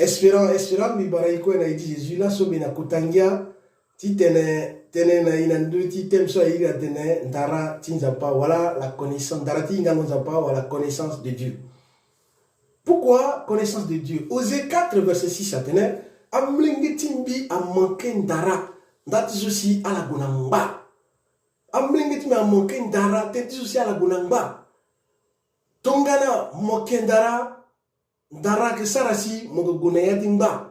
espérant mi baraiko na iti Jésus la so bena kutangia ti tene na inandu ti temso ira tene ndara tinzapa voilà la connaissance ndara ti ngango nzapa voilà la connaissance de Dieu. Pourquoi connaissance de Dieu? Osée 4 verset 6 à tene amlingi timbi a manqué ndara ndati souci à la gonamba. Amlingi timbi a manqué ndara tenti souci à la gonamba. Tongana manqué ndara ndara ke sarasi mogo gonaya timba.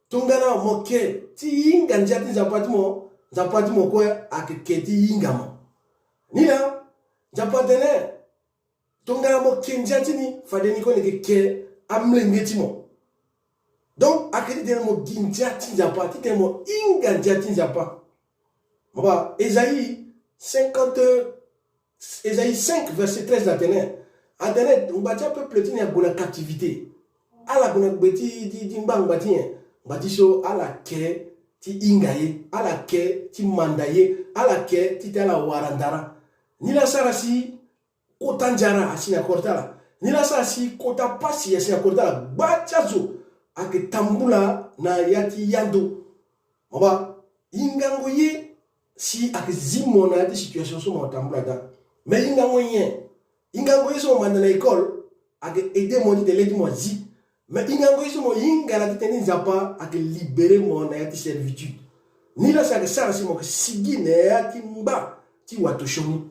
Tongana moke ti inga njati zapati mo kwe ake keti inga mo. Nina japatene tongana moke njati ni fadeni ko ne ke amlengeti mo. Donc ake ti mo ginjati zapati te mo inga njati zapa. Maba Ésaïe 5 verset 13 d'Athènes. Athènes on batia peuple ti na gona captivité. Ala gona beti di mbang batien. Batiso ala ke ti ingaye, ala ke ti mandaye, ala ke ti tala warandara. Nila sarasi kota njara asina kortala. Nila sarasi kota pasi asina kortala. Bachazo ake tambula na yati yando. Oba ingango ye si ake zimo na yati situation so mo tambula da. Mais ingango ye so mandana école ake aider moni de l'aide mo zi. Mais ingango iso mo ingala titeni nzapa ake libérer mo na yati servitude. Ni la sa sarasi mo sigi na yati mba ti watoshomi.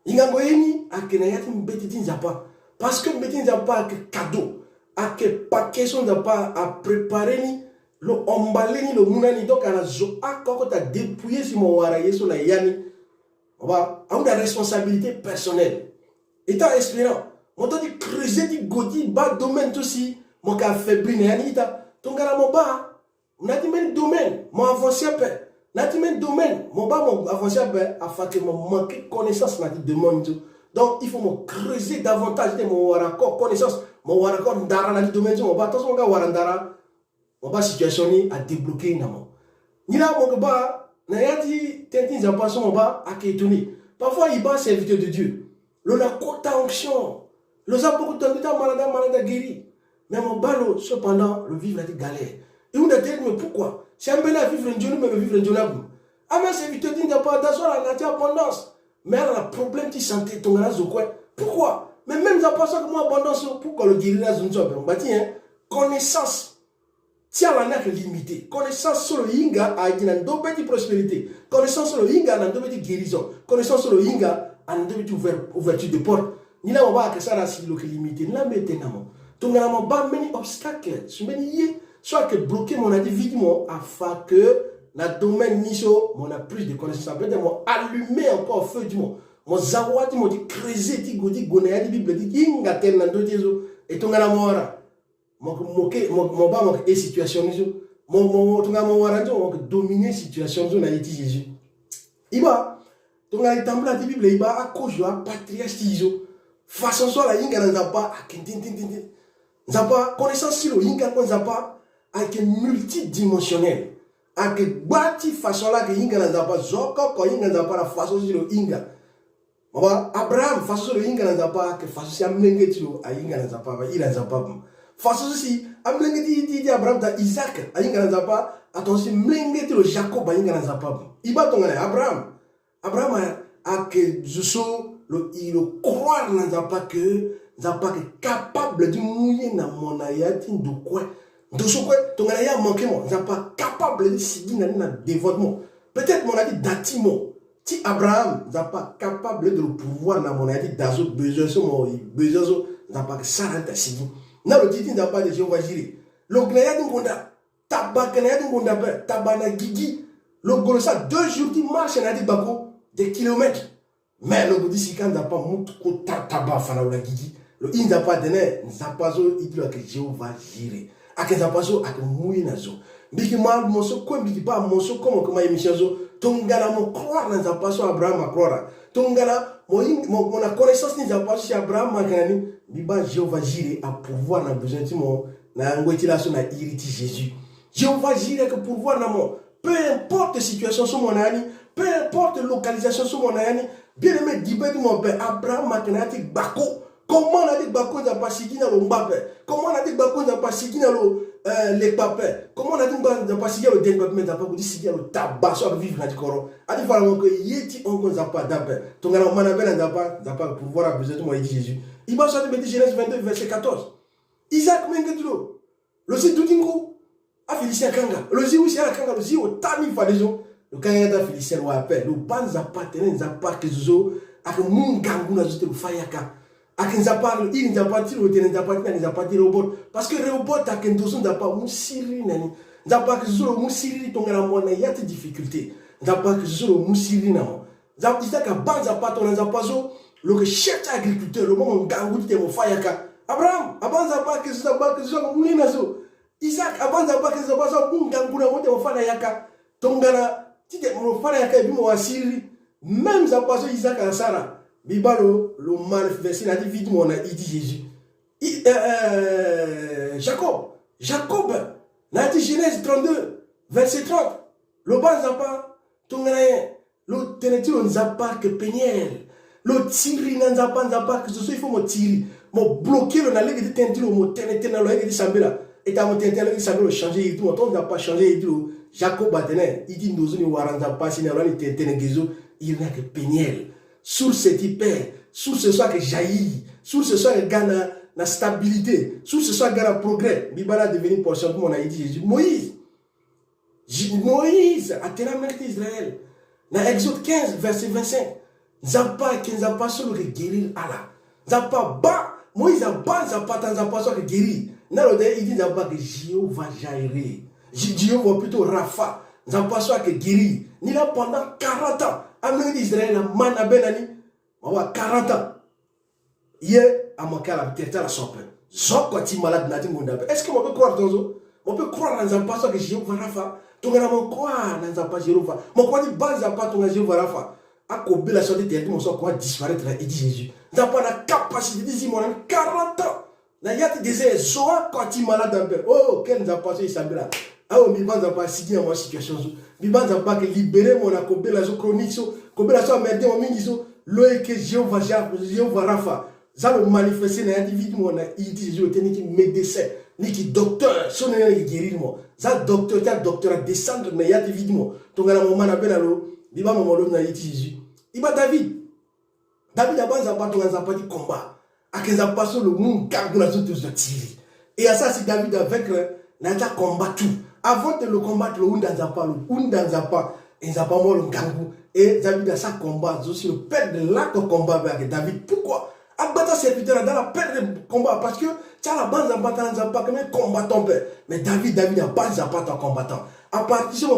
Ingango yeni ake na yati mbeti ti nzapa. Parce que mbeti nzapa ake cadeau, ake paquet son nzapa a préparer ni lo emballé ni lo munani donc ala zo akoko ta dépouiller si mo wara yeso la yani. On va avoir la responsabilité personnelle. Étant espérant, on doit creuser du godi bas domaine aussi. Mon cas faibli n'est pas tongara mon bas, n'a même domaine, mon avancé à paix, n'a même domaine, mon bas, mon avancé à paix, afin que mon manque connaissance n'a dit demande. Donc il faut me creuser davantage de mon warako connaissance, mon warako ndara n'a dit domaine, mon bas, attention, mon gars warandara, mon bas situation a débloqué n'amo. Ni là, mon bas, n'a pas dit, t'inquiète, j'ai pas son mon bas, à qui étonné. Parfois, il bat serviteur de Dieu. L'on a quota onction, l'on a beaucoup de temps, malade guéri. Mais mon ballot, cependant, le vivre a été galère. Et on a dit, mais pourquoi? C'est un bien à vivre un jour, mais le vivre un jour. Ah, mais c'est vite dit, il n'y a pas d'asseoir la nature abondance. Mais elle a un problème de santé, ton gars, quoi? Pourquoi? Mais même ça passe comme abondance, pourquoi le guérir là, zone on va dire, connaissance. Tiens, la n'a que limité. Connaissance sur le yinga a été une double de prospérité. Connaissance sur le yinga a une double de guérison. Connaissance sur le yinga a une double d'ouverture de porte. Ni là, on va que ça là, c'est le limité. Ni là, mais t'es donc, il y a un obstacle, soit que bloquer mon individu, afin que dans le domaine niso, on a plus de connaissances. Peut-être allumer encore feu du monde. Mon zawati, mon dit creuser, dit godi, gonéa, dit bible, dit ingaten, dans deux désos, et ton gars mora. Mon bas, mon situation niso. Mon warado, mon dominer situation niso, n'a été Jésus. Iba, ton gars, il tembla, dit bible, iba, à cause de la patriarche niso. Façon soit la inga, n'a pas, à kintin. Zapa connaissance sur le yinga kon zapa avec multidimensionnel avec bati façon là que yinga na zapa zoko ko yinga zapa la façon sur le yinga baba Abraham façon sur le yinga na zapa que façon si amlenge tilo a yinga na zapa ba ila zapa façon si amlenge di Abraham da Isaac a yinga na zapa attention mlenge tilo Jacob a yinga na zapa iba tongana Abraham a que juso le croire na zapa que Zapa capable de mouiller dans mon ayati de quoi. De ce quoi, ton ayat manqué moi. Zapa capable de seguir dans le dévotement. Peut-être mon ayati datimo. Si Abraham zapa capable de le pouvoir dans mon ayati d'azo besoin sur mon besoin sur zapa que ça rentre seguir. N'a le titre zapa de Jéhovah Jireh. Le gnaya d'ingonda. Tabaknaya d'ingonda tabana gigi. Le golosa 2 jours qui marche n'a dit bako des kilomètres. Mais le bouddhiste quand zapa moutou ko taba fana ou la gigi. Le inzapa dene nzapazo idilo ake Jéhovah Jireh. Ake nzapazo ake mouye nazo. Biki ma monso ko biki ba monso comme comme émission zo tongala mo croire na nzapazo Abraham a croire. Tongala mo na connaissance ni nzapazo si Abraham makani biba Jéhovah Jireh a pouvoir na besoin ti mo na ngweti la so na iriti Jésus. Jéhovah Jireh que pouvoir na mo peu importe situation sur mon ani, peu importe localisation sur mon ani, bien aimé dibe mon père Abraham makani bako. Comment on a dit que Bako n'a pas signé dans le Mbappé? Comment on a dit que Bako n'a pas signé dans les papas. Comment on a dit que pas si le dengue mais pas dit si le tabac soit vivre dans le corps. A dit voilà que yeti on ne pas d'appel. Ton gars manabel n'a pas pouvoir besoin de moi dit Jésus. Il va sortir de Genèse 22 verset 14. Isaac Mengetlo. Le site Doudingo a Félicien Kanga. Le zi aussi à Kanga le zi au tami falezo. Le Kanga Félicien ou appel. Le banza patene zapa que zo a que mon gangu na zote le fayaka. Il n'a pas de robot. Parce que le robot a qu'un dozen n'a pas moussiri. N'a pas que ce soit moussiri, ton grand il y a des difficultés. N'a pas que ce soit moussiri. N'a pas que le chef agriculteur, le moment où il mon fayaka. Abraham, avant que ce soit mouinazo. Isaac, avant que ce soit mon gangou, mon fayaka. Ton gars, tu es mon fayaka et mon assiri. Même ça passe Isaac à Sarah. Bibalo, le manifesté, il a dit vite, il dit Jésus. Jacob, il a dit Genèse 32, verset 30. Le bas zapa, ton rien, le ténéti, on n'a pas que péniel. Le tiri, on n'a pas que ce soit, il faut me tirer. Me bloquer, on a l'air de tenter, on m'a ténéti, on a l'air de s'embêter. Et t'as mon ténéti, on a changer, il dit, on n'a pas changé, il dit, Jacob a tenu, il dit, nous, on n'a pas, si on a il n'a que péniel. Source hyper, source soit que jaillit, source soit que gagne la stabilité, source soit que gagne le progrès. Bibala devenu portion comme on a dit Jésus. Moïse a tenu la mère d'Israël. Dans Exode 15, verset 25. Zapa qui n'a pas solo que guérir Allah. Zapa ba, Moïse a ba, Zapa solo que guérir. Dans le il dit Zapa que Jéhovah Jairé. Jéhovah plutôt Rapha. Zapa solo que guérir. Ni là pendant 40 ans. Amen d'Israël a mana benani. Mawa 40 ans. Hier, à mon cas, la tête à la sope. Zop quand il malade n'a dit mon dabe. Est-ce que on peut croire dans eux? On peut croire dans un passage que Jéhovah Rafa. Ton gars mon croire dans un passage Jéhovah. Mon croire dit base à pas ton gars Jéhovah Rafa. À combien la sortie de mon sang quoi disparaître et dit Jésus. N'a pas la capacité de dire mon 40 ans. N'a y a des déserts soit quand il malade un peu. Oh, quel n'a pas il s'appelle là. Ah, mais ban n'a pas signé en situation. Mais ban n'a pas que libérer mon accompli la chronique. Combien la soit merdé en miniso. L'œil que Jéhovah Rafa. Ça le manifester dans l'individu, il dit Jésus, il dit médecin, il dit docteur, son nom est guérir moi. Ça docteur, tu docteur à descendre dans l'individu, ton gars mon man appelle alors, il va mon homme il dit Jésus. Il va David a pas ton gars pas dit combat. À quel pas sur le monde garde la zone de tirer. Et à ça si David a vaincre, n'a pas combattu. Avant de le combattre, le Undazapa, il n'a pas mort le gangou. Et David a ça combat, aussi le père de l'acte de combat avec David. Pourquoi? Abattre serviteur dans la perte de combat parce que tu as la base en battant pas comme un combattant père. Mais David a base en battant combattant. À partir de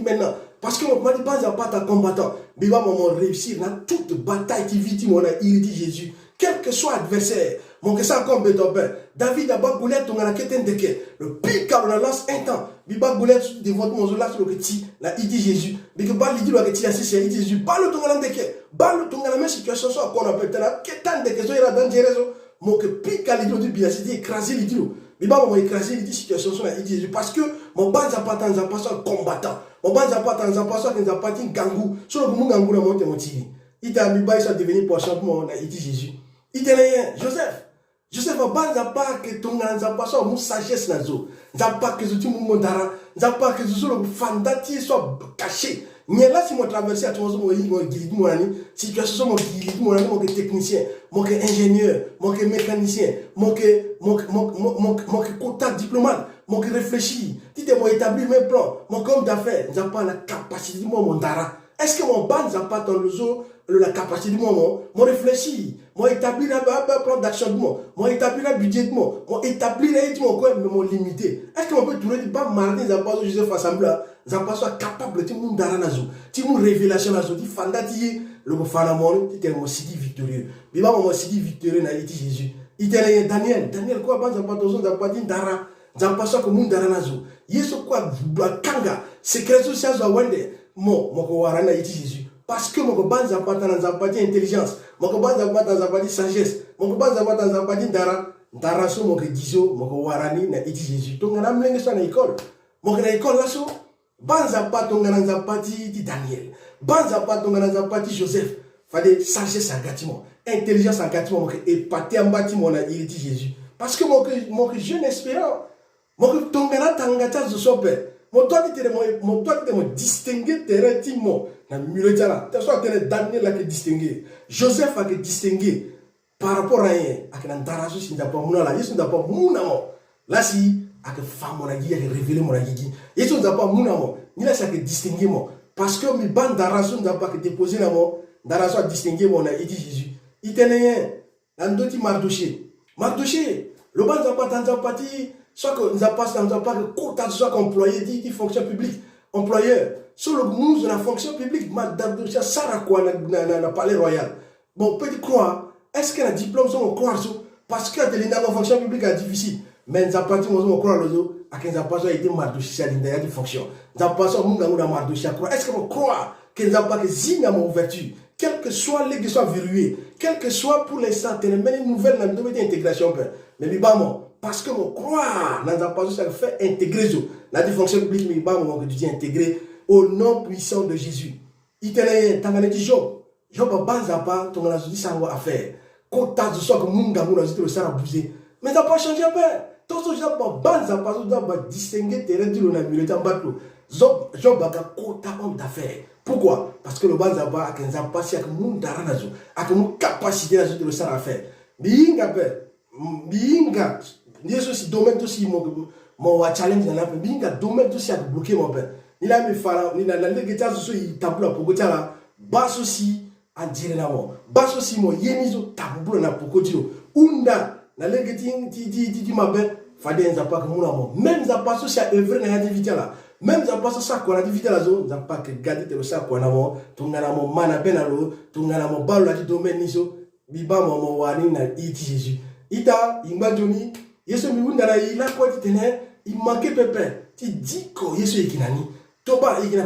maintenant, parce que mon dit base en battant combattant, mais va moment réussir dans toute bataille qui vit mon il dit Jésus. Quel que soit l'adversaire, mon que ça comme ton père. David a pas goulette on a quête de quai. Le pire car on lance un temps. Biba goulette devant mon zola sur le petit, là il dit Jésus. Mais que bal il dit le petit assisté, il dit Jésus. Balle ton galant de quai. Balle ton galant même situation soit qu'on appelle tellement qu'étant de questions il a dangereux. Mon que pire car il dit bien c'est écraser il dit. Biba mon écraser il dit situation soit il dit Jésus parce que mon base a pas tant à pas combattant. Mon base a pas tant à pas qu'il n'a pas dit gangou. Sur le monde gangou na monte mon tiri. Il t'a mis bas ça devenir pour chantement il dit Jésus. Il dit rien Joseph a pas pas que ton n'a pas ça mon sagesse nazo. N'a pas que tu mon dara, n'a pas que tu le fandati soit caché. Ni là si moi traverser à ton mon guide mon ami, situation mon guide mon ami mon technicien, mon ingénieur, mon mécanicien, mon comptable diplomate, mon réfléchir, tu t'es moi établir mes plans, mon homme d'affaires, n'a pas la capacité mon dara. Est-ce que mon ban n'a pas dans le zoo la capacité du moment, mon réfléchir, moi établir un plan d'action de moi, moi établir un budget de moi, moi établir un mon limité. Est-ce qu'on peut trouver des pas mardi n'a pas Joseph Assemblée, n'a pas soit capable de mon daranazo, de mon révélation nazo, de fandati le fanamon, tu es mon sidi victorieux. Biba mon sidi victorieux n'a été Jésus. Il était Daniel quoi pas n'a pas besoin n'a pas dit dara, n'a pas soit que mon daranazo. Yeso quoi kanga, secret social zo wende, mon warana été Jésus. Parce que mon banza pas dans zapati intelligence, mon banza pas dans zapati sagesse, mon banza pas dans zapati dara so mon gizo, mon warani na iti Jésus. Donc on a mené ça à l'école. Mon école là so banza pas ton dans zapati di Daniel. Banza pas ton dans zapati Joseph. Fallait sagesse en gâtiment, intelligence en gâtiment, et épaté en bâtiment na iti Jésus. Parce que mon jeune espérant Mo que tongana tangata zo sope. Mo toi qui te mo distinguer terrain timo na muletiala. Tu soit terrain Daniel là qui distinguer. Joseph a qui distinguer par rapport à rien. A que ndaraso si ndapa muna la. Yesu ndapa muna mo. Là si a que femme on a dit a que révéler mon agigi. Yesu ndapa muna mo. Ni là ça que distinguer mo. Parce que mi ban ndaraso ndapa que déposer na mo. Ndaraso a distinguer mo na dit Jésus. Il tenait Andoti Mardoché. Mardoché, le ban n'a pas d'empathie, soit que nous n'avons pas de quota, soit qu'employé dit fonction publique, employeur. Sur le monde de la fonction publique, Mardoché, ça a quoi dans le palais royal. Bon, peut-être croire, est-ce qu'il y a un diplôme sur mon croire parce que la fonction publique est difficile. Mais nous n'avons pas dit mon croire les autres, à qui nous n'avons pas été Mardoché, c'est l'intérieur de fonction. Nous n'avons pas dit mon Mardoché, est-ce que vous croyez que nous n'avons pas que signe à mon ouverture? Quel que soit les qui soient verrouillés, quel que soit pour les centaines, mais une nouvelle intégration, mais parce que mon croire, n'a pas ça fait intégrer la fonction publique, mais que tu dis intégrer au nom puissant de Jésus. Il te dit Job, Job a pas ton dit ça va faire. Quand tu as dit que mon gars le ça a bougé, mais ça n'a pas changé après. Tout ce Job a distinguer tes règles dans la milieu en bas. Job a un quota homme d'affaires. Pourquoi? Parce que le bas d'abord a une capacité à une capacité de le faire à faire. Binga, Yesu si domaine aussi mon challenge dans la binga domaine aussi à bloquer mon père. Il a mis fara, il a les guitares sur il tableau pour que là, bas aussi à dire là moi. Bas aussi moi yemizo tableau na pour que unda na les guitares dit ma belle, fallait n'a pas que mon même ça passe aussi à œuvrer dans l'activité là. Même ça passe ça qu'on a dit la zone, ça pas que garder le sac qu'on a mon, tungana mon mana benalo, tungana mon balo la di domaine niso, biba mon wani na iti Jésus. Ita imbajoni, yeso mi wunda na ila quoi ti tener, il manquait pépé. Tu dis que yeso ikinani, toba ikina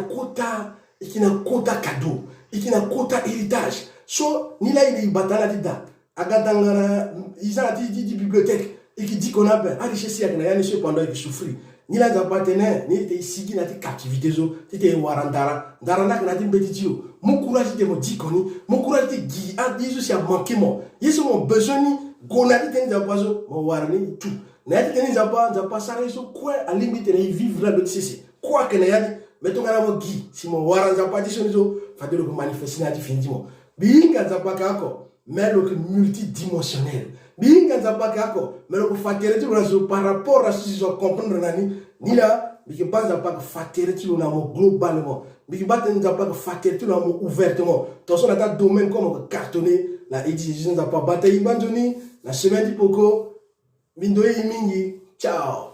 kota cadeau, ikina kota héritage. So ni là il batala di da, agadangana, isa di bibliothèque, et qui dit qu'on a peur, richesse yakina yani so pendant qu'il souffre. Ni la zapatene, ni te sigi na te captivité zo, te warandara, darana que na te mbetitio. Mon courage te mo dikoni, mon courage te gi, a Jésus si a manqué mo. Yesu mon besoin ni gonadi te ni zapazo, mo warani tout. Na te ni zapa sare so quoi à limite na vivre là de ceci. Quoi que na yadi, mettons na mo gi, si mo waran zapati so zo, fa de le manifester na ti findi mo. Binga zapaka ako, mais le multidimensionnel. Binga zapaka ako, mais le fatere tu par rapport à ce que je comprendre nani ni là biki banza pas fatere tu na mo globalement biki batenza pas fatere tu na mo ouvertement ton son attaque domaine comme cartonné la édition n'a pas bataille banjoni la semaine du poko mindoye mingi ciao.